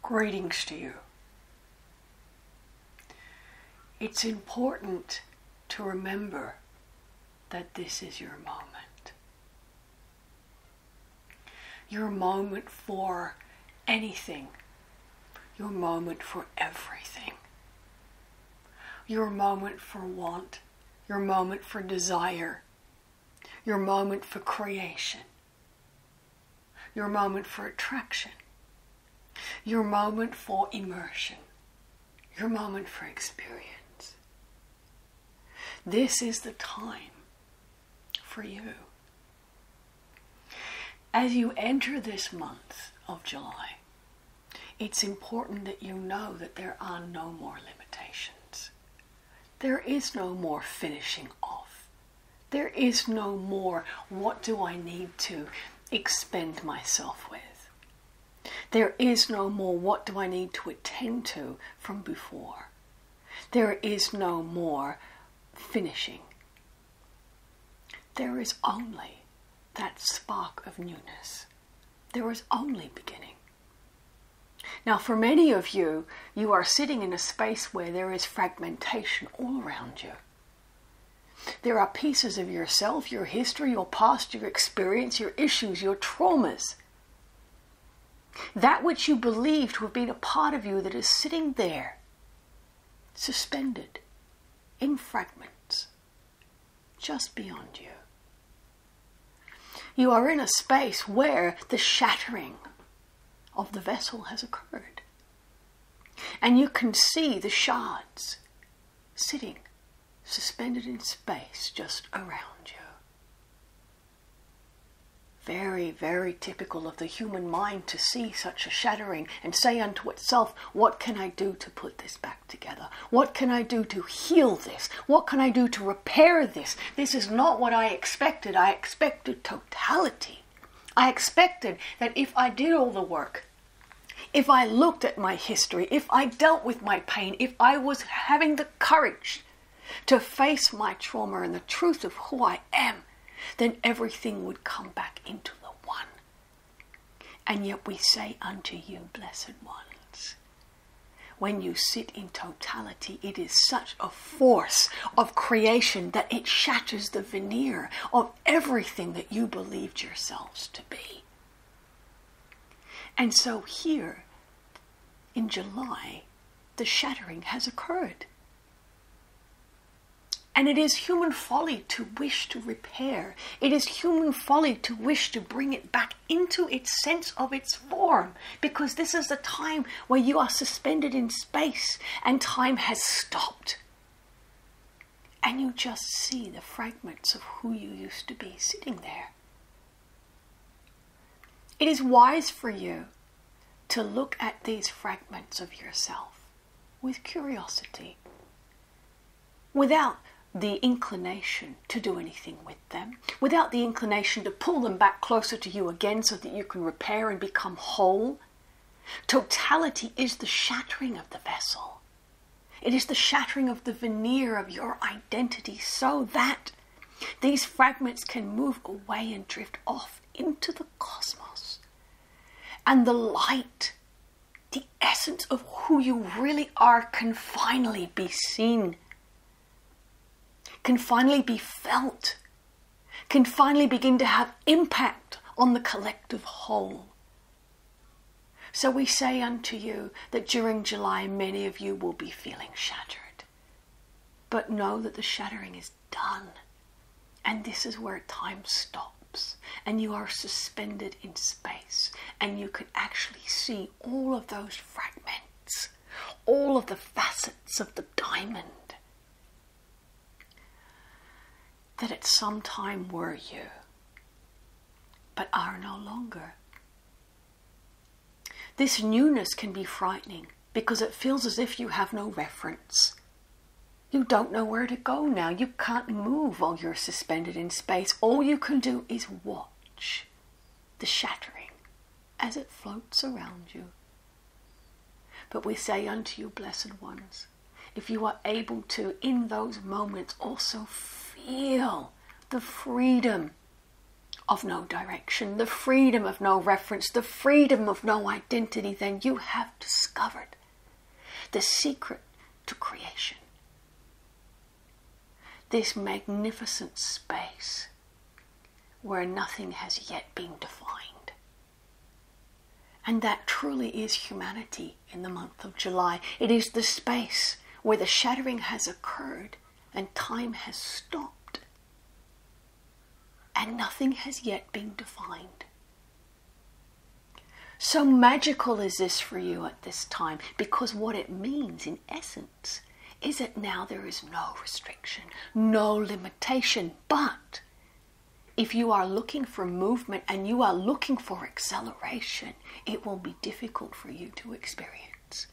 Greetings to you. It's important to remember that this is your moment. Your moment for anything. Your moment for everything. Your moment for want. Your moment for desire. Your moment for creation. Your moment for attraction. Your moment for immersion. Your moment for experience. This is the time for you. As you enter this month of July, it's important that you know that there are no more limitations. There is no more finishing off. There is no more, what do I need to expend myself with? There is no more, what do I need to attend to from before? There is no more finishing. There is only that spark of newness. There is only beginning. Now, for many of you, you are sitting in a space where there is fragmentation all around you. There are pieces of yourself, your history, your past, your experience, your issues, your traumas. That which you believed to have been a part of you that is sitting there, suspended in fragments, just beyond you. You are in a space where the shattering of the vessel has occurred. And you can see the shards sitting, suspended in space just around you. Very, very typical of the human mind to see such a shattering and say unto itself, what can I do to put this back together? What can I do to heal this? What can I do to repair this? This is not what I expected. I expected totality. I expected that if I did all the work, if I looked at my history, if I dealt with my pain, if I was having the courage to face my trauma and the truth of who I am, then everything would come back into the one. And yet we say unto you, blessed ones, when you sit in totality, it is such a force of creation that it shatters the veneer of everything that you believed yourselves to be. And so here, in July, the shattering has occurred. And it is human folly to wish to repair. It is human folly to wish to bring it back into its sense of its form. Because this is the time where you are suspended in space and time has stopped. And you just see the fragments of who you used to be sitting there. It is wise for you to look at these fragments of yourself with curiosity, without the inclination to do anything with them, without the inclination to pull them back closer to you again so that you can repair and become whole. Totality is the shattering of the vessel. It is the shattering of the veneer of your identity so that these fragments can move away and drift off into the cosmos. And the light, the essence of who you really are, can finally be seen, can finally be felt, can finally begin to have impact on the collective whole. So we say unto you that during July many of you will be feeling shattered. But know that the shattering is done. And this is where time stops. And you are suspended in space. And you can actually see all of those fragments, all of the facets of the diamond that at some time were you, but are no longer. This newness can be frightening because it feels as if you have no reference. You don't know where to go now. You can't move while you're suspended in space. All you can do is watch the shattering as it floats around you. But we say unto you, blessed ones, if you are able to, in those moments, also feel the freedom of no direction, the freedom of no reference, the freedom of no identity, then you have discovered the secret to creation. This magnificent space where nothing has yet been defined. And that truly is humanity in the month of July. It is the space where the shattering has occurred and time has stopped. And nothing has yet been defined. So magical is this for you at this time, because what it means in essence is that now there is no restriction, no limitation. But if you are looking for movement and you are looking for acceleration, it will be difficult for you to experience.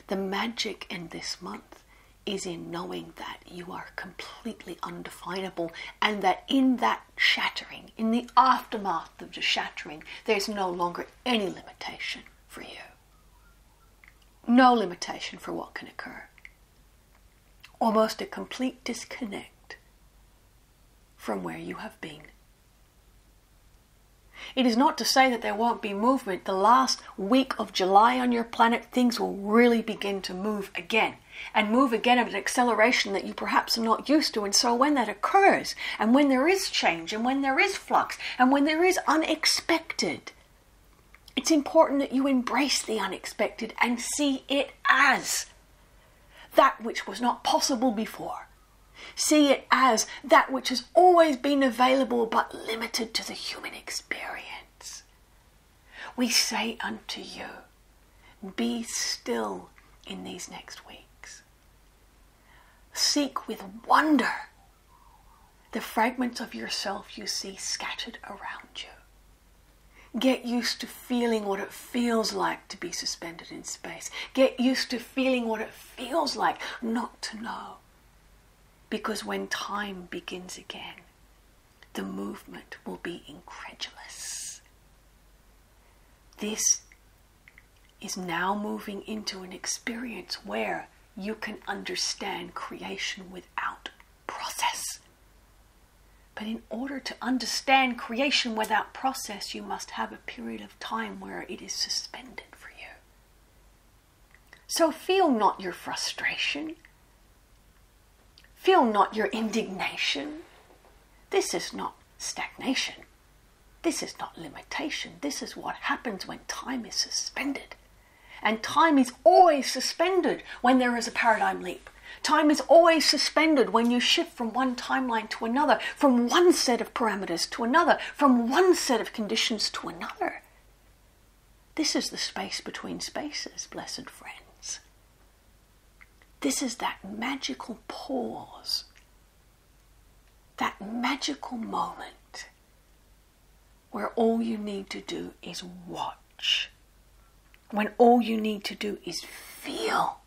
The magic in this month is in knowing that you are completely undefinable, and that in that shattering, in the aftermath of the shattering, there's no longer any limitation for you. No limitation for what can occur. Almost a complete disconnect from where you have been. It is not to say that there won't be movement. The last week of July on your planet, things will really begin to move again. And move again at an acceleration that you perhaps are not used to. And so when that occurs, and when there is change, and when there is flux, and when there is unexpected, it's important that you embrace the unexpected and see it as that which was not possible before. See it as that which has always been available but limited to the human experience. We say unto you, be still in these next weeks. Seek with wonder the fragments of yourself you see scattered around you. Get used to feeling what it feels like to be suspended in space. Get used to feeling what it feels like not to know. Because when time begins again, the movement will be incredulous. This is now moving into an experience where you can understand creation without process. But in order to understand creation without process, you must have a period of time where it is suspended for you. So feel not your frustration. Feel not your indignation. This is not stagnation. This is not limitation. This is what happens when time is suspended. And time is always suspended when there is a paradigm leap. Time is always suspended when you shift from one timeline to another, from one set of parameters to another, from one set of conditions to another. This is the space between spaces, blessed friends. This is that magical pause, that magical moment where all you need to do is watch, when all you need to do is feel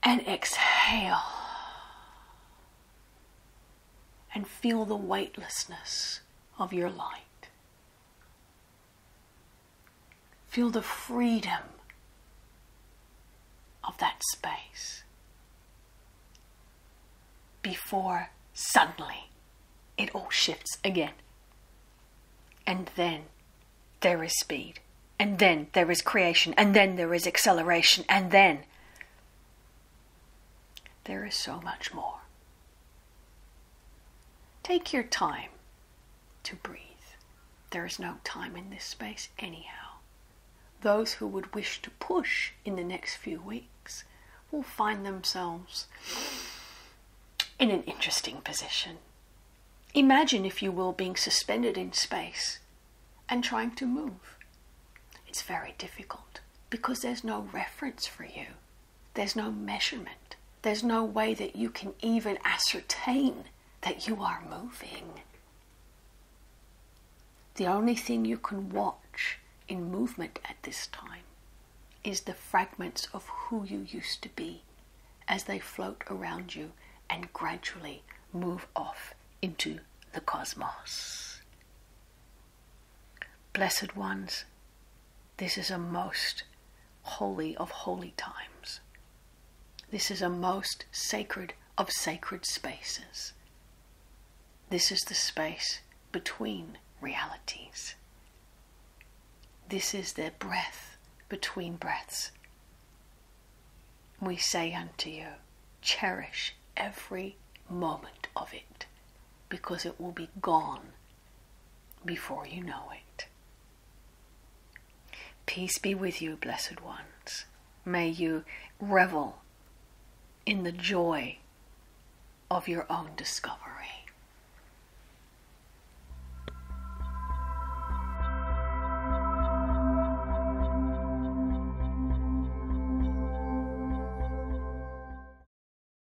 and exhale and feel the weightlessness of your light. Feel the freedom of that space before suddenly it all shifts again. And then there is speed, and then there is creation, and then there is acceleration, and then there is so much more. Take your time to breathe. There is no time in this space anyhow. Those who would wish to push in the next few weeks will find themselves in an interesting position. Imagine, if you will, being suspended in space and trying to move. It's very difficult because there's no reference for you. There's no measurement. There's no way that you can even ascertain that you are moving. The only thing you can watch in movement at this time is the fragments of who you used to be as they float around you and gradually move off into the cosmos. Blessed ones, this is a most holy of holy times. This is a most sacred of sacred spaces. This is the space between realities. This is the breath between breaths. We say unto you, cherish every moment of it, because it will be gone before you know it. Peace be with you, blessed ones. May you revel in the joy of your own discovery.